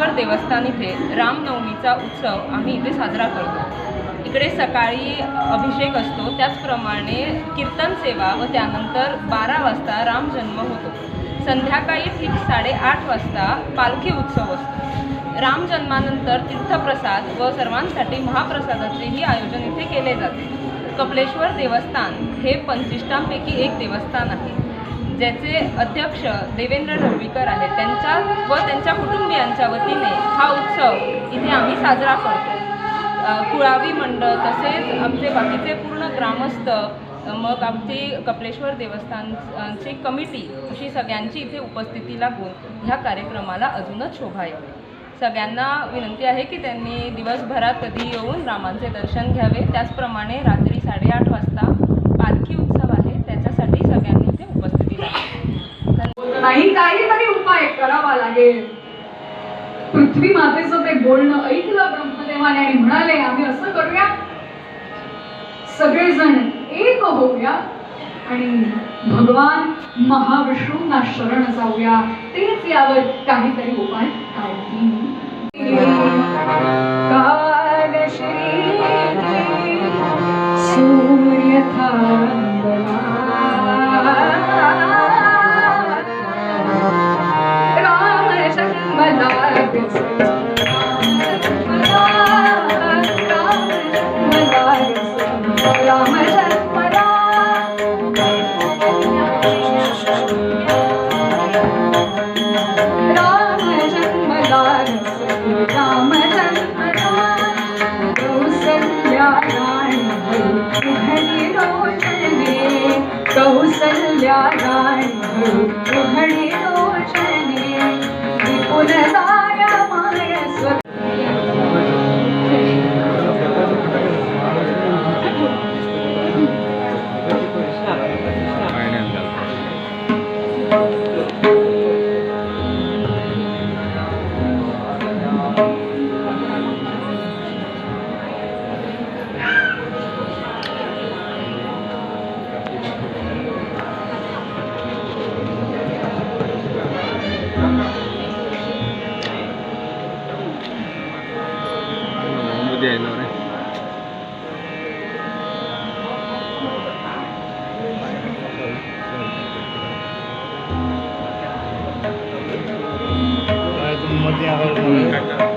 कपलेश्वर देवस्थान इथे रामनवमीचा उत्सव आम्ही इथे साजरा करतो। इकडे सकाळी अभिषेक असतो, त्याचप्रमाणे कीर्तन सेवा व त्यानंतर 12 वाजता रामजन्म होतो। संध्याकाळी ठीक 8:30 वाजता पालखी उत्सव असतो। रामजन्मानंतर तीर्थप्रसाद व सर्वांसाठी महाप्रसादाचेही आयोजन इथे केले जाते। कपलेश्वर देवस्थान हे 25 एक देवस्थान आहे, ज्याचे अध्यक्ष देवेंद्र ढवळीकर आहेत। त्यांच्या कुटुंबियांच्या वतीने हा उत्सव इथे आम्ही साजरा करतो। कुळावी मंडळ तसेच आमचे बाकीचे पूर्ण ग्रामस्थ, मग आमची कपलेश्वर देवस्थानची कमिटी अशी सगळ्यांची इथे उपस्थिती लागून ह्या कार्यक्रमाला अजूनच शोभा येते। सगळ्यांना विनंती आहे की त्यांनी दिवसभरात कधी येऊन रामांचे दर्शन घ्यावे। त्याचप्रमाणे रात्री 8:30 वाजता पालखी उत्सव आहे, त्याच्यासाठी सगळ्यांनी इथे उपस्थिती लागते। नाही काहीतरी उपाय करावा लागेल। पृथ्वी मातेचं ते बोलणं ऐकलं ब्रह्मदेवाने आणि म्हणाले आम्ही असं करूया, सगळेजण एक होऊया आणि भगवान महाविष्णूंना शरण जाऊया, तेच यावर काहीतरी उपाय काढतील। कालश्री सूर्य थांबला, राम जन्मला कौसल्या राणी गृहिणी रोषणे विपुलदाय मानस। मध्ये